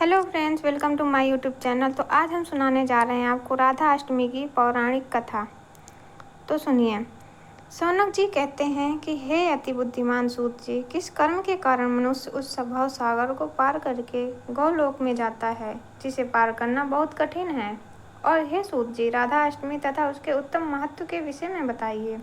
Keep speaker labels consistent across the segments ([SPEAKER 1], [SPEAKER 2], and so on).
[SPEAKER 1] Hello friends, welcome to my YouTube channel. तो आज हम सुनाने जा रहे हैं आपको राधा अष्टमी की पौराणिक कथा। तो सुनिए। शौनक जी कहते हैं कि हे अति बुद्धिमान सूत जी, किस कर्म के कारण मनुष्य उस भव सागर को पार करके गौलोक में जाता है जिसे पार करना बहुत कठिन है। और हे सूत जी, राधा अष्टमी तथा उसके उत्तम महत्व के विषय में बताइए।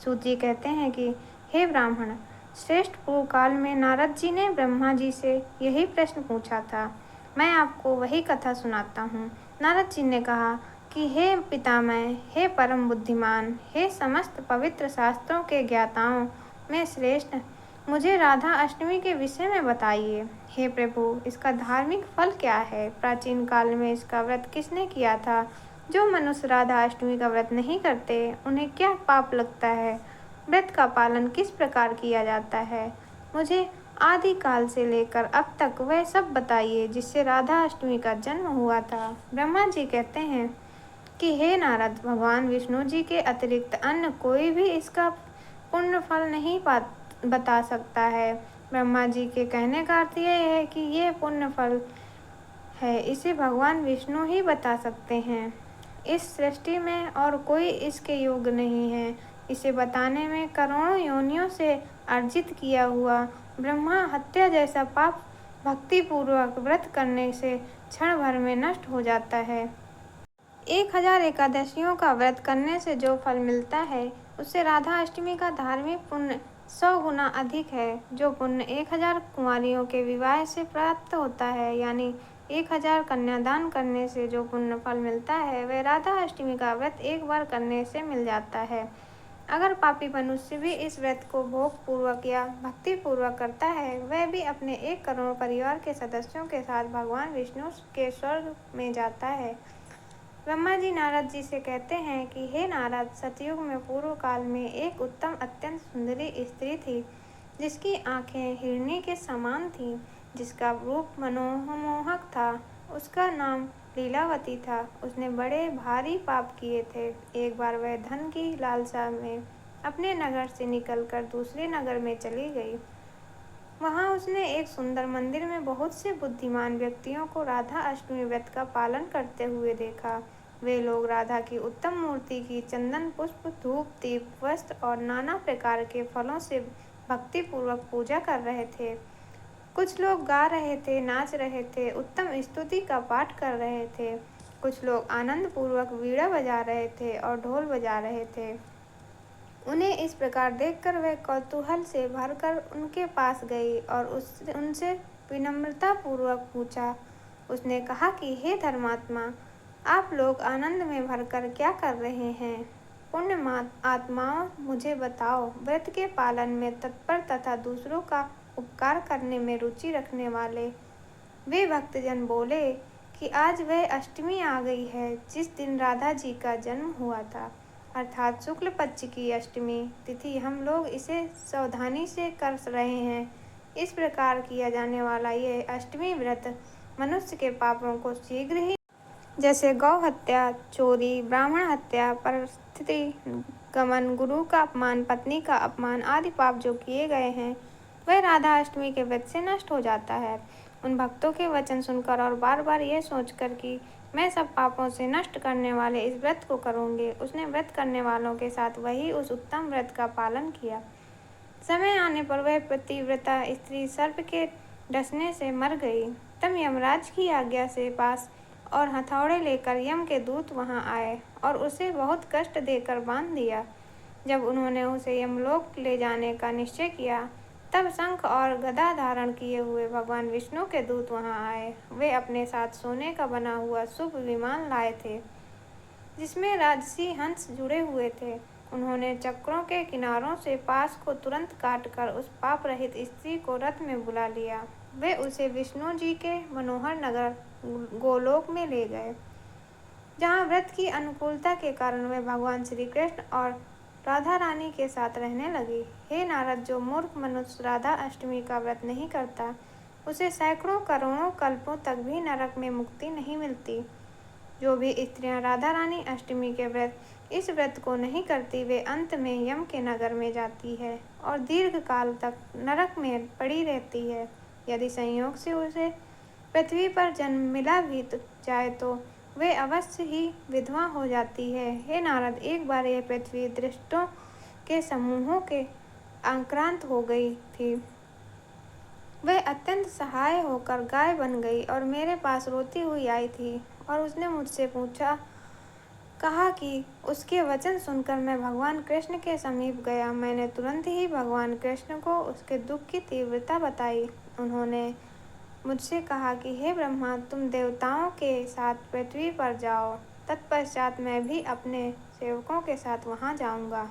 [SPEAKER 1] सूत जी कहते हैं कि हे ब्राह्मण श्रेष्ठ, पूर्व काल में नारद जी ने ब्रह्मा जी से यही प्रश्न पूछा था। मैं आपको वही कथा सुनाता हूँ। नारद जी ने कहा कि हे पितामह, हे परम बुद्धिमान, हे समस्त पवित्र शास्त्रों के ज्ञाताओं में श्रेष्ठ, मुझे राधा अष्टमी के विषय में बताइए। हे प्रभु, इसका धार्मिक फल क्या है? प्राचीन काल में इसका व्रत किसने किया था? जो मनुष्य राधा अष्टमी का व्रत नहीं करते उन्हें क्या पाप लगता है? व्रत का पालन किस प्रकार किया जाता है? मुझे आदि काल से लेकर अब तक वह सब बताइए जिससे राधा अष्टमी का जन्म हुआ था। ब्रह्मा जी कहते हैं कि हे नारद, भगवान विष्णु जी के अतिरिक्त अन्य कोई भी इसका पुण्य फल नहीं बता सकता है। ब्रह्मा जी के कहने का अर्थ यह है कि ये पुण्य फल है, इसे भगवान विष्णु ही बता सकते हैं। इस सृष्टि में और कोई इसके योग्य नहीं है। इसे बताने में करोड़ों योनियों से अर्जित किया हुआ ब्रह्मा हत्या जैसा पाप भक्ति पूर्वक व्रत करने से क्षण भर में नष्ट हो जाता है। 1000 एकादशियों का व्रत करने से जो फल मिलता है उससे राधा अष्टमी का धार्मिक पुण्य 100 गुना अधिक है। जो पुण्य 1000 कुंवारियों के विवाह से प्राप्त होता है, यानी 1000 कन्यादान करने से जो पुण्य फल मिलता है वह राधा अष्टमी का व्रत एक बार करने से मिल जाता है। अगर पापी मनुष्य भी इस व्रत को भोग पूर्वक या भक्ति पूर्वक करता है, वह भी अपने 1 करोड़ परिवार के सदस्यों के साथ भगवान विष्णु के स्वर्ग में जाता है। ब्रह्मा जी नारद जी से कहते हैं कि हे नारद, सतयुग में पूर्व काल में एक उत्तम अत्यंत सुंदरी स्त्री थी जिसकी आंखें हिरणी के समान थीं, जिसका रूप मनोमोहक था। उसका नाम लीलावती था। उसने बड़े भारी पाप किए थे। एक बार वह धन की लालसा में अपने नगर से निकलकर दूसरे नगर में चली गई। वहां उसने एक सुंदर मंदिर में बहुत से बुद्धिमान व्यक्तियों को राधा अष्टमी व्रत का पालन करते हुए देखा। वे लोग राधा की उत्तम मूर्ति की चंदन, पुष्प, धूप, दीप, वस्त्र और नाना प्रकार के फलों से भक्ति पूर्वक पूजा कर रहे थे। कुछ लोग गा रहे थे, नाच रहे थे, उत्तम स्तुति का पाठ कर रहे थे। कुछ लोग आनंद पूर्वक वीणा बजा रहे थे और ढोल बजा रहे थे। उन्हें इस प्रकार देखकर वह कौतूहल से भरकर उनके पास गई और उनसे विनम्रता पूर्वक पूछा। उसने कहा कि हे धर्मात्मा, आप लोग आनंद में भरकर क्या कर रहे हैं? पुण्य आत्माओं, मुझे बताओ। व्रत के पालन में तत्पर तथा दूसरों का उपकार करने में रुचि रखने वाले वे भक्तजन बोले कि आज वह अष्टमी आ गई है जिस दिन राधा जी का जन्म हुआ था, अर्थात शुक्ल पक्ष की अष्टमी तिथि। हम लोग इसे सावधानी से कर रहे हैं। इस प्रकार किया जाने वाला यह अष्टमी व्रत मनुष्य के पापों को शीघ्र ही, जैसे गौ हत्या, चोरी, ब्राह्मण हत्या, परिस्थिति गमन, गुरु का अपमान, पत्नी का अपमान आदि पाप जो किए गए हैं वह राधा अष्टमी के व्रत से नष्ट हो जाता है। उन भक्तों के वचन सुनकर और बार बार यह सोचकर कि मैं सब पापों से नष्ट करने वाले इस व्रत को करूँगी, उसने व्रत करने वालों के साथ वही उस उत्तम व्रत का पालन किया। समय आने पर वह पतिव्रता स्त्री सर्प के डसने से मर गई। तब यमराज की आज्ञा से पास और हथौड़े लेकर यम के दूत वहां आए और उसे बहुत कष्ट देकर बांध दिया। जब उन्होंने उसे यमलोक ले जाने का निश्चय किया, तब शंख और गदा धारण किए हुए भगवान विष्णु के दूत वहां आए। वे अपने साथ सोने का बना हुआ शुभ विमान लाए थे जिसमें राजसी हंस जुड़े हुए थे। उन्होंने चक्रों के किनारों से पास को तुरंत काटकर उस पाप रहित स्त्री को रथ में बुला लिया। वे उसे विष्णु जी के मनोहर नगर गोलोक में ले गए, जहाँ व्रत की अनुकूलता के कारण वे भगवान श्री कृष्ण और राधा रानी के साथ रहने लगी। हे नारद, जो मूर्ख मनुष्य राधा अष्टमी का व्रत नहीं करता उसे सैकड़ों करोड़ों कल्पों तक भी नरक में मुक्ति नहीं मिलती। जो भी स्त्रियां राधा रानी अष्टमी के व्रत इस व्रत को नहीं करती, वे अंत में यम के नगर में जाती है और दीर्घ काल तक नरक में पड़ी रहती है। यदि संयोग से उसे पृथ्वी पर जन्म मिला भी जाए तो वे अवश्य ही विधवा हो जाती है। हे नारद, एक बार यह पृथ्वी दृष्टों के समूहों के आक्रांत हो गई थी। वह अत्यंत सहाय होकर गाय बन गई और मेरे पास रोती हुई आई थी और उसने मुझसे कहा कि उसके वचन सुनकर मैं भगवान कृष्ण के समीप गया। मैंने तुरंत ही भगवान कृष्ण को उसके दुख की तीव्रता बताई। उन्होंने मुझसे कहा कि हे ब्रह्मा, तुम देवताओं के साथ पृथ्वी पर जाओ, तत्पश्चात मैं भी अपने सेवकों के साथ वहां जाऊंगा।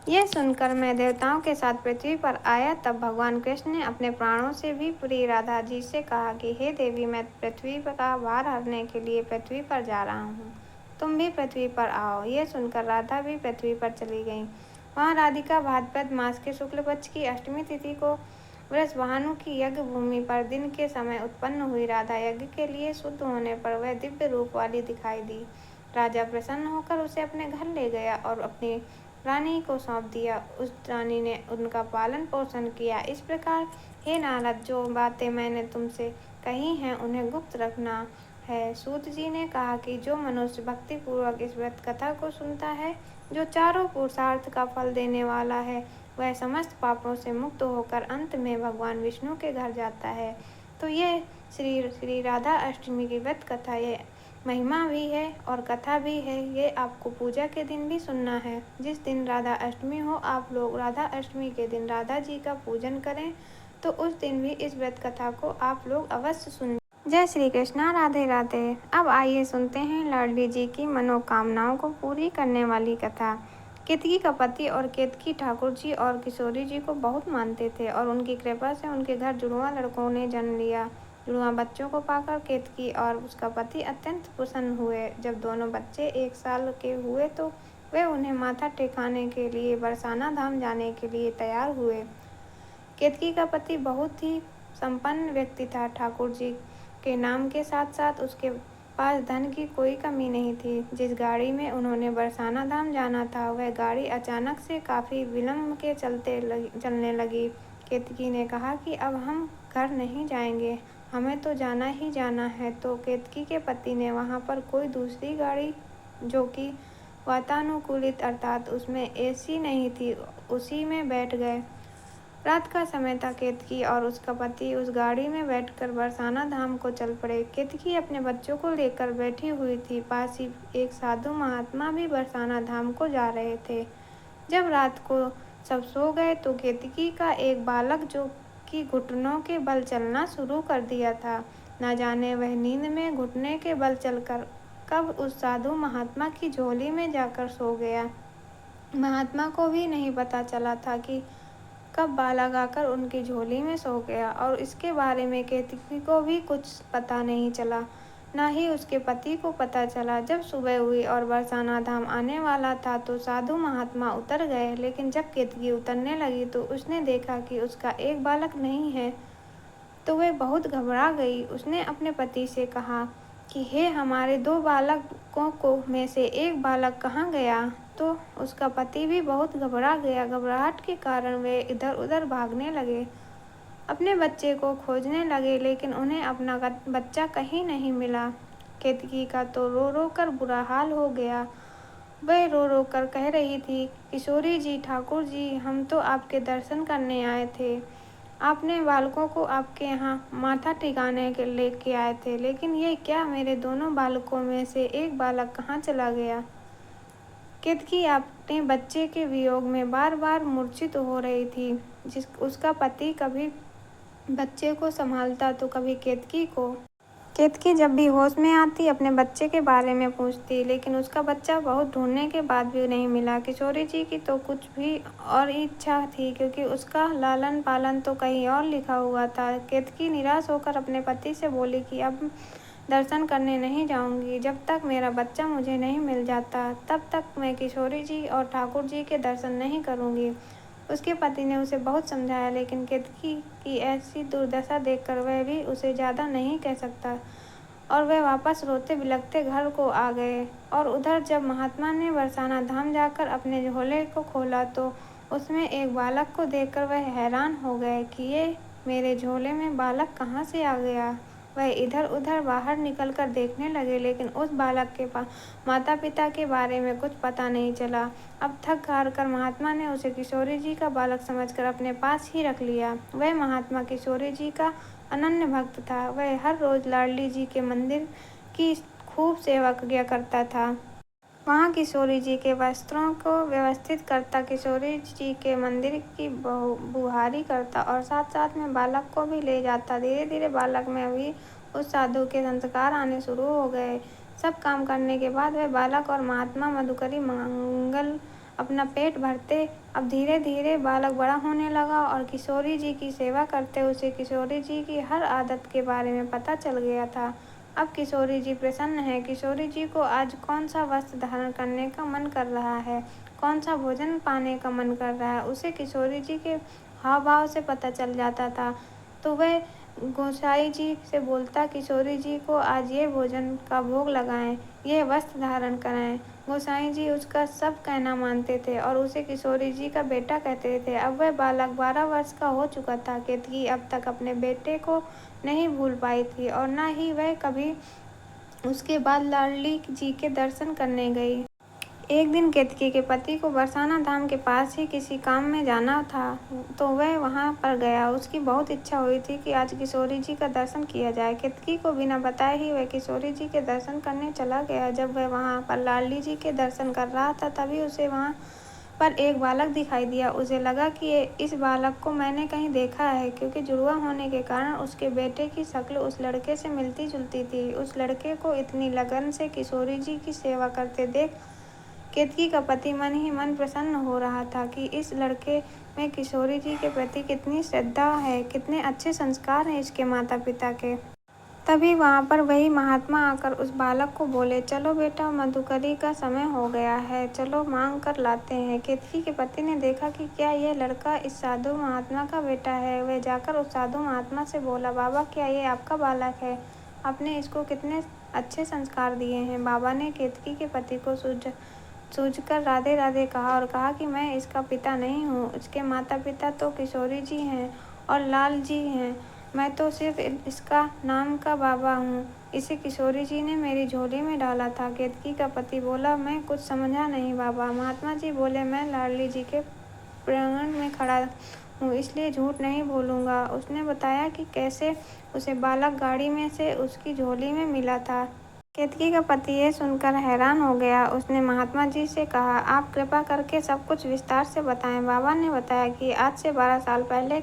[SPEAKER 1] यह सुनकर मैं देवताओं के साथ पृथ्वी पर आया। तब भगवान कृष्ण ने अपने प्राणों से भी प्रिय राधा जी से कहा कि हे देवी, मैं पृथ्वी का भार हरने के लिए पृथ्वी पर जा रहा हूँ, तुम भी पृथ्वी पर आओ। यह सुनकर राधा भी पृथ्वी पर चली गई। वहाँ राधिका भाद्रपद मास के शुक्ल पक्ष की अष्टमी तिथि को वृषभानु की यज्ञ भूमि पर दिन के समय उत्पन्न हुई। राधा यज्ञ के लिए शुद्ध होने पर वह दिव्य रूप वाली दिखाई दी। राजा प्रसन्न होकर उसे अपने घर ले गया और अपनी रानी को सौंप दिया। उस रानी ने उनका पालन पोषण किया। इस प्रकार हे नारद, जो बातें मैंने तुमसे कही हैं उन्हें गुप्त रखना है। सूत जी ने कहा कि जो मनुष्य भक्ति पूर्वक इस व्रत कथा को सुनता है, जो चारों पुरुषार्थ का फल देने वाला है, वह समस्त पापों से मुक्त होकर अंत में भगवान विष्णु के घर जाता है। तो ये श्री राधा अष्टमी की व्रत कथा, ये महिमा भी है और कथा भी है। ये आपको पूजा के दिन भी सुनना है। जिस दिन राधा अष्टमी हो, आप लोग राधा अष्टमी के दिन राधा जी का पूजन करें, तो उस दिन भी इस व्रत कथा को आप लोग अवश्य सुन। जय श्री कृष्णा, राधे राधे। अब आइए सुनते हैं लाडली जी की मनोकामनाओं को पूरी करने वाली कथा। केतकी का पति और केतकी ठाकुर जी और किशोरी जी को बहुत मानते थे और उनकी कृपा से उनके घर जुड़वा लड़कों ने जन्म लिया। जुड़वा बच्चों को पाकर केतकी और उसका पति अत्यंत प्रसन्न हुए। जब दोनों बच्चे 1 साल के हुए तो वे उन्हें माथा टेकाने के लिए बरसाना धाम जाने के लिए तैयार हुए। केतकी का पति बहुत ही संपन्न व्यक्ति था। ठाकुर जी के नाम के साथ साथ उसके पास धन की कोई कमी नहीं थी। जिस गाड़ी में उन्होंने बरसाना धाम जाना था, वह गाड़ी अचानक से काफ़ी विलम्ब के चलने लगी। केतकी ने कहा कि अब हम घर नहीं जाएंगे, हमें तो जाना ही जाना है। तो केतकी के पति ने वहाँ पर कोई दूसरी गाड़ी जो कि वातानुकूलित अर्थात उसमें एसी नहीं थी, उसी में बैठ गए। रात का समय था। केतकी और उसका पति उस गाड़ी में बैठकर बरसाना धाम को चल पड़े। केतकी अपने बच्चों को लेकर बैठी हुई थी। पास ही एक साधु महात्मा भी बरसाना धाम को जा रहे थे। जब रात को सब सो गए तो केतकी का एक बालक, जो कि घुटनों के बल चलना शुरू कर दिया था, न जाने वह नींद में घुटने के बल चलकर कब उस साधु महात्मा की झोली में जाकर सो गया। महात्मा को भी नहीं पता चला था कि कब बालक आकर उनकी झोली में सो गया, और इसके बारे में केतकी को भी कुछ पता नहीं चला, न ही उसके पति को पता चला। जब सुबह हुई और बरसाना धाम आने वाला था तो साधु महात्मा उतर गए, लेकिन जब केतकी उतरने लगी तो उसने देखा कि उसका एक बालक नहीं है, तो वह बहुत घबरा गई। उसने अपने पति से कहा कि हे, हमारे 2 बालकों को में से एक बालक कहाँ गया? तो उसका पति भी बहुत घबरा गया। घबराहट के कारण वे इधर उधर भागने लगे, अपने बच्चे को खोजने लगे, लेकिन उन्हें अपना बच्चा कहीं नहीं मिला। केतकी का तो रो रो कर बुरा हाल हो गया। वह रो रो कर कह रही थी, किशोरी जी, ठाकुर जी, हम तो आपके दर्शन करने आए थे। आपने बालकों को आपके यहाँ माथा टिकाने के लेके आए थे, लेकिन ये क्या, मेरे दोनों बालकों में से एक बालक कहाँ चला गया? केतकी अपने बच्चे के वियोग में बार बार मूर्छित हो रही थी। उसका पति कभी बच्चे को संभालता तो कभी केतकी को। केतकी जब भी होश में आती अपने बच्चे के बारे में पूछती, लेकिन उसका बच्चा बहुत ढूंढने के बाद भी नहीं मिला। किशोरी जी की तो कुछ भी और इच्छा थी, क्योंकि उसका लालन पालन तो कहीं और लिखा हुआ था। केतकी निराश होकर अपने पति से बोली कि अब दर्शन करने नहीं जाऊंगी, जब तक मेरा बच्चा मुझे नहीं मिल जाता तब तक मैं किशोरी जी और ठाकुर जी के दर्शन नहीं करूंगी। उसके पति ने उसे बहुत समझाया, लेकिन केतकी की ऐसी दुर्दशा देखकर वह भी उसे ज़्यादा नहीं कह सकता और वह वापस रोते बिलखते घर को आ गए। और उधर जब महात्मा ने बरसाना धाम जाकर अपने झोले को खोला तो उसमें एक बालक को देखकर वह हैरान हो गए कि ये मेरे झोले में बालक कहाँ से आ गया। वह इधर उधर बाहर निकलकर देखने लगे, लेकिन उस बालक के माता पिता के बारे में कुछ पता नहीं चला। अब थक हार कर महात्मा ने उसे किशोरी जी का बालक समझकर अपने पास ही रख लिया। वह महात्मा किशोरी जी का अनन्य भक्त था। वह हर रोज लाडली जी के मंदिर की खूब सेवा किया करता था। वहाँ किशोरी जी के वस्त्रों को व्यवस्थित करता, किशोरी जी के मंदिर की बुहारी करता और साथ साथ में बालक को भी ले जाता। धीरे धीरे बालक में भी उस साधु के संस्कार आने शुरू हो गए। सब काम करने के बाद वह बालक और महात्मा मधुकरी मंगल अपना पेट भरते। अब धीरे धीरे बालक बड़ा होने लगा और किशोरी जी की सेवा करते उसे किशोरी जी की हर आदत के बारे में पता चल गया था। अब किशोरी जी प्रसन्न है। किशोरी जी को आज कौन सा वस्त्र धारण करने का मन कर रहा है, कौन सा भोजन पाने का मन कर रहा है, उसे किशोरी जी के हाव भाव से पता चल जाता था। तो वह गोसाई जी से बोलता, किशोरी जी को आज ये भोजन का भोग लगाएं, ये वस्त्र धारण कराएं। गोसाई जी उसका सब कहना मानते थे और उसे किशोरी जी का बेटा कहते थे। अब वह बालक 12 वर्ष का हो चुका था। केतकी अब तक अपने बेटे को नहीं भूल पाई थी और न ही वह कभी उसके बाद लाडली जी के दर्शन करने गई। एक दिन केतकी के पति को बरसाना धाम के पास ही किसी काम में जाना था, तो वह वहां पर गया। उसकी बहुत इच्छा हुई थी कि आज किशोरी जी का दर्शन किया जाए। केतकी को बिना बताए ही वह किशोरी जी के दर्शन करने चला गया। जब वह वहां पर लाडली जी के दर्शन कर रहा था, तभी उसे वहां पर एक बालक दिखाई दिया। उसे लगा कि इस बालक को मैंने कहीं देखा है, क्योंकि जुड़वा होने के कारण उसके बेटे की शक्ल उस लड़के से मिलती जुलती थी। उस लड़के को इतनी लगन से किशोरी जी की सेवा करते देख केतकी का पति मन ही मन प्रसन्न हो रहा था कि इस लड़के में किशोरी जी के प्रति कितनी श्रद्धा है, कितने अच्छे संस्कार हैं इसके माता पिता के। तभी वहां पर वही महात्मा आकर उस बालक को बोले, चलो बेटा, मधुकरी का समय हो गया है, चलो मांग कर लाते हैं। केतकी के पति ने देखा कि क्या यह लड़का इस साधु महात्मा का बेटा है। वह जाकर उस साधु महात्मा से बोला, बाबा, क्या ये आपका बालक है? आपने इसको कितने अच्छे संस्कार दिए हैं। बाबा ने केतकी के पति को सूझकर राधे राधे कहा और कहा कि मैं इसका पिता नहीं हूँ, इसके माता पिता तो किशोरी जी हैं और लाल जी हैं। मैं तो सिर्फ इसका नाम का बाबा हूँ। इसे किशोरी जी ने मेरी झोली में डाला था। केतकी का पति बोला, मैं कुछ समझा नहीं बाबा। महात्मा जी बोले, मैं लाडली जी के प्रांगण में खड़ा हूँ, इसलिए झूठ नहीं बोलूँगा। उसने बताया कि कैसे उसे बालक गाड़ी में से उसकी झोली में मिला था। केतकी का पति ये सुनकर हैरान हो गया। उसने महात्मा जी से कहा, आप कृपा करके सब कुछ विस्तार से बताएं। बाबा ने बताया कि आज से 12 साल पहले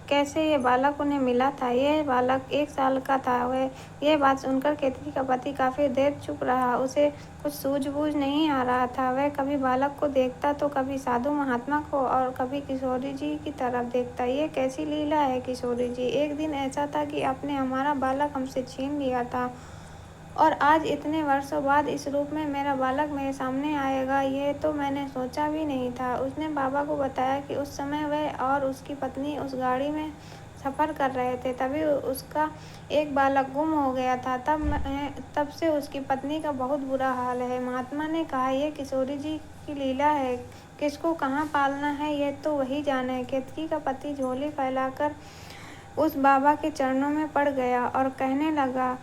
[SPEAKER 1] कैसे ये बालक उन्हें मिला था। ये बालक 1 साल का था। वह ये बात सुनकर केतकी का पति काफी देर चुप रहा। उसे कुछ सूझबूझ नहीं आ रहा था। वह कभी बालक को देखता तो कभी साधु महात्मा को और कभी किशोरी जी की तरफ देखता। ये कैसी लीला है किशोरी जी। एक दिन ऐसा था कि आपने हमारा बालक हमसे छीन लिया था और आज इतने वर्षों बाद इस रूप में मेरा बालक मेरे सामने आएगा, ये तो मैंने सोचा भी नहीं था। उसने बाबा को बताया कि उस समय वह और उसकी पत्नी उस गाड़ी में सफ़र कर रहे थे, तभी उसका एक बालक गुम हो गया था। तब से उसकी पत्नी का बहुत बुरा हाल है। महात्मा ने कहा, ये किशोरी जी की लीला है, किसको कहाँ पालना है ये तो वही जाने। केतकी का पति झोली फैलाकर उस बाबा के चरणों में पड़ गया और कहने लगा,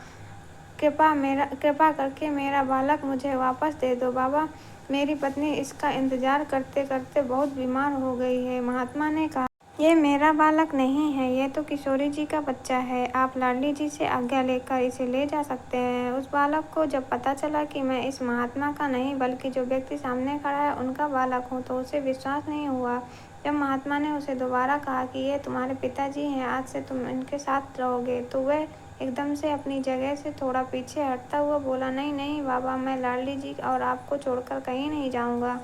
[SPEAKER 1] कृपा करके मेरा बालक मुझे वापस दे दो बाबा। मेरी पत्नी इसका इंतजार करते करते बहुत बीमार हो गई है। महात्मा ने कहा, ये मेरा बालक नहीं है, ये तो किशोरी जी का बच्चा है। आप लाडली जी से आज्ञा लेकर इसे ले जा सकते हैं। उस बालक को जब पता चला कि मैं इस महात्मा का नहीं बल्कि जो व्यक्ति सामने खड़ा है उनका बालक हूँ, तो उसे विश्वास नहीं हुआ। जब महात्मा ने उसे दोबारा कहा कि ये तुम्हारे पिताजी हैं, आज से तुम इनके साथ रहोगे, तो वह एकदम से अपनी जगह से थोड़ा पीछे हटता हुआ बोला, नहीं नहीं बाबा, मैं लाडली जी और आपको छोड़कर कहीं नहीं जाऊंगा।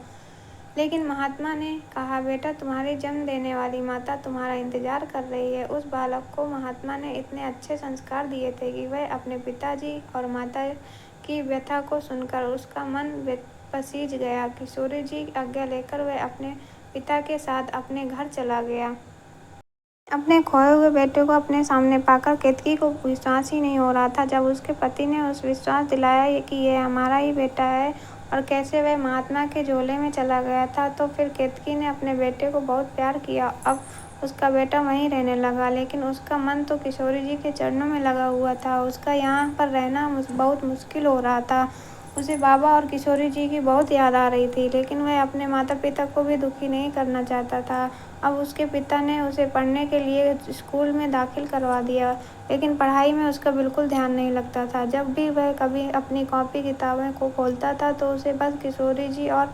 [SPEAKER 1] लेकिन महात्मा ने कहा, बेटा, तुम्हारी जन्म देने वाली माता तुम्हारा इंतजार कर रही है। उस बालक को महात्मा ने इतने अच्छे संस्कार दिए थे कि वह अपने पिताजी और माता की व्यथा को सुनकर उसका मन पसीज गया। किशोरी जी आज्ञा लेकर वह अपने पिता के साथ अपने घर चला गया। अपने खोए हुए बेटे को अपने सामने पाकर केतकी को विश्वास ही नहीं हो रहा था। जब उसके पति ने उस विश्वास दिलाया कि ये हमारा ही बेटा है और कैसे वह महात्मा के झोले में चला गया था, तो फिर केतकी ने अपने बेटे को बहुत प्यार किया। अब उसका बेटा वहीं रहने लगा, लेकिन उसका मन तो किशोरी जी के चरणों में लगा हुआ था। उसका यहाँ पर रहना बहुत मुश्किल हो रहा था। उसे बाबा और किशोरी जी की बहुत याद आ रही थी, लेकिन वह अपने माता पिता को भी दुखी नहीं करना चाहता था। अब उसके पिता ने उसे पढ़ने के लिए स्कूल में दाखिल करवा दिया, लेकिन पढ़ाई में उसका बिल्कुल ध्यान नहीं लगता था। जब भी वह कभी अपनी कॉपी किताबें को खोलता था तो उसे बस किशोरी जी और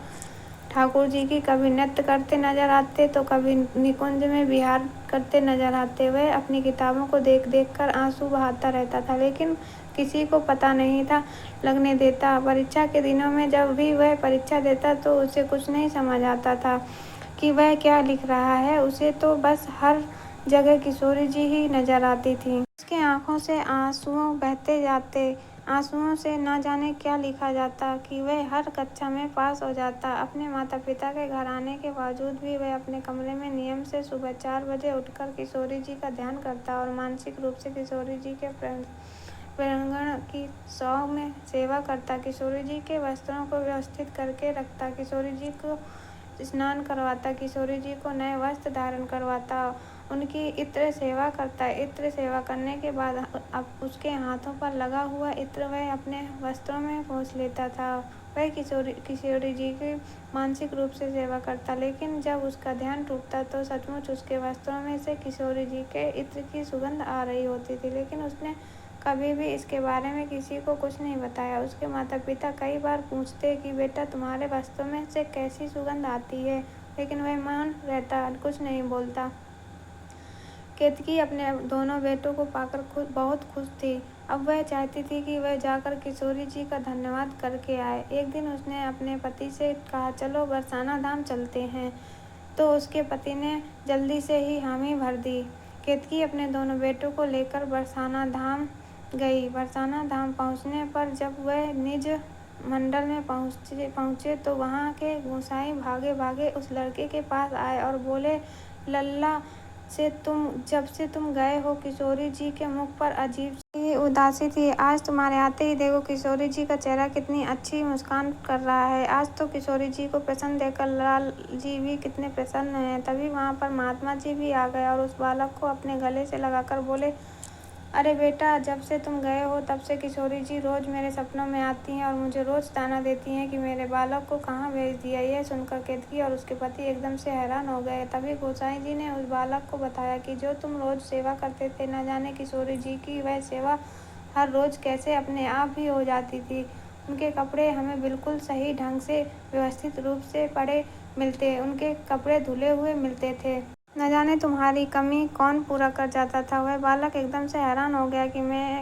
[SPEAKER 1] ठाकुर जी की कभी नृत्य करते नजर आते तो कभी निकुंज में विहार करते नजर आते। वह अपनी किताबों को देख देख कर आंसू बहाता रहता था, लेकिन किसी को पता नहीं था लगने देता। परीक्षा के दिनों में जब भी वह परीक्षा देता तो उसे कुछ नहीं समझ आता था कि वह क्या लिख रहा है। उसे तो बस हर जगह किशोरी जी ही नजर आती थी। उसकी आंखों से आंसुओं बहते जाते, आंसुओं से न जाने क्या लिखा जाता कि वह हर कक्षा में पास हो जाता। अपने माता पिता के घर आने के बावजूद भी वह अपने कमरे में नियम से सुबह 4 बजे उठकर किशोरी जी का ध्यान करता और मानसिक रूप से किशोरी जी के प्रांगण की 100 में सेवा करता। किशोरी जी के वस्त्रों को व्यवस्थित करके रखता, किशोरी जी को स्नान करवाता, किशोरी जी को नए वस्त्र धारण करवाता, उनकी इत्र सेवा करता। इत्र सेवा करने के बाद अब उसके हाथों पर लगा हुआ इत्र वह अपने वस्त्रों में पोंछ लेता था। वह किशोरी जी की मानसिक रूप से सेवा करता, लेकिन जब उसका ध्यान टूटता तो सचमुच उसके वस्त्रों में से किशोरी जी के इत्र की सुगंध आ रही होती थी, लेकिन उसने कभी भी इसके बारे में किसी को कुछ नहीं बताया। उसके माता पिता कई बार पूछते कि बेटा तुम्हारे वस्त्रों में से कैसी सुगंध आती है, लेकिन वह मौन रहता, कुछ नहीं बोलता। केतकी अपने दोनों बेटों को पाकर बहुत खुश थी। अब वह चाहती थी कि वह जाकर किशोरी जी का धन्यवाद करके आए। एक दिन उसने अपने पति से कहा, चलो बरसाना धाम चलते हैं, तो उसके पति ने जल्दी से ही हामी भर दी। केतकी अपने दोनों बेटों को लेकर बरसाना धाम गई। बरसाना धाम पहुंचने पर जब वह निज मंडल में पहुंचे तो वहां के गोसाई भागे भागे उस लड़के के पास आए और बोले, लल्ला जब से तुम गए हो किशोरी जी के मुख पर अजीब सी उदासी थी। आज तुम्हारे आते ही देखो किशोरी जी का चेहरा कितनी अच्छी मुस्कान कर रहा है। आज तो किशोरी जी को प्रसन्न देखकर लाल जी भी कितने प्रसन्न हैं। तभी वहां पर महात्मा जी भी आ गए और उस बालक को अपने गले से लगाकर बोले, अरे बेटा, जब से तुम गए हो तब से किशोरी जी रोज मेरे सपनों में आती हैं और मुझे रोज ताना देती हैं कि मेरे बालक को कहाँ भेज दिया। यह सुनकर केतकी और उसके पति एकदम से हैरान हो गए। तभी गोसाई जी ने उस बालक को बताया कि जो तुम रोज सेवा करते थे, न जाने किशोरी जी की वह सेवा हर रोज कैसे अपने आप ही हो जाती थी। उनके कपड़े हमें बिल्कुल सही ढंग से व्यवस्थित रूप से पड़े मिलते, उनके कपड़े धुले हुए मिलते थे। न जाने तुम्हारी कमी कौन पूरा कर जाता था। वह बालक एकदम से हैरान हो गया कि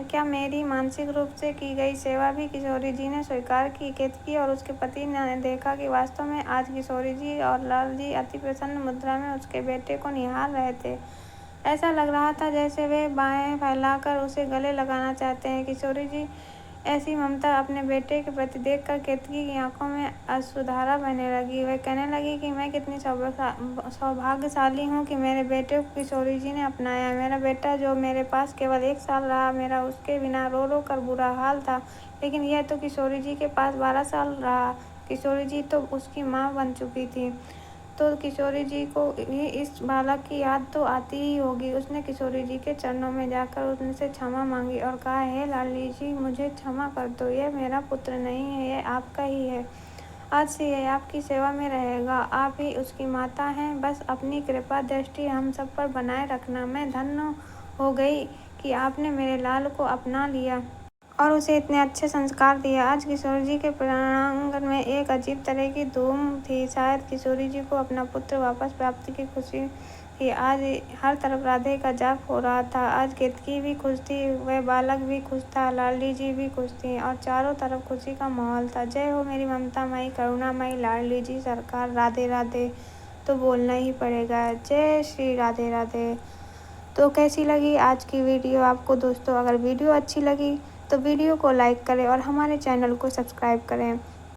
[SPEAKER 1] क्या मेरी मानसिक रूप से की गई सेवा भी किशोरी जी ने स्वीकार की। केतकी और उसके पति ने देखा कि वास्तव में आज किशोरी जी और लाल जी अति प्रसन्न मुद्रा में उसके बेटे को निहार रहे थे। ऐसा लग रहा था जैसे वे बाहें फैलाकर उसे गले लगाना चाहते हैं। किशोरी जी ऐसी ममता अपने बेटे के प्रति देखकर केतकी की आंखों में अश्रुधारा बहने लगी। वह कहने लगी कि मैं कितनी सौभाग्यशाली हूँ कि मेरे बेटे को किशोरी जी ने अपनाया। मेरा बेटा जो मेरे पास केवल 1 साल रहा, मेरा उसके बिना रो रो कर बुरा हाल था, लेकिन यह तो किशोरी जी के पास 12 साल रहा। किशोरी जी तो उसकी माँ बन चुकी थी, तो किशोरी जी को भी इस बालक की याद तो आती ही होगी। उसने किशोरी जी के चरणों में जाकर उनसे क्षमा मांगी और कहा, हे लाली जी, मुझे क्षमा कर दो। यह मेरा पुत्र नहीं है, यह आपका ही है। आज से यह आपकी सेवा में रहेगा। आप ही उसकी माता हैं। बस अपनी कृपा दृष्टि हम सब पर बनाए रखना। मैं धन्य हो गई कि आपने मेरे लाल को अपना लिया और उसे इतने अच्छे संस्कार दिए। आज किशोरी जी के प्रांगण में एक अजीब तरह की धूम थी। शायद किशोरी जी को अपना पुत्र वापस प्राप्ति की खुशी थी। आज हर तरफ राधे का जाप हो रहा था। आज केतकी भी खुश थी, वह बालक भी खुश था, लाडली जी भी खुश थी और चारों तरफ खुशी का माहौल था। जय हो मेरी ममतामयी करुणामयी लाडली जी सरकार। राधे राधे तो बोलना ही पड़ेगा। जय श्री राधे राधे। तो कैसी लगी आज की वीडियो आपको दोस्तों? अगर वीडियो अच्छी लगी तो वीडियो को लाइक करें और हमारे चैनल को सब्सक्राइब करें।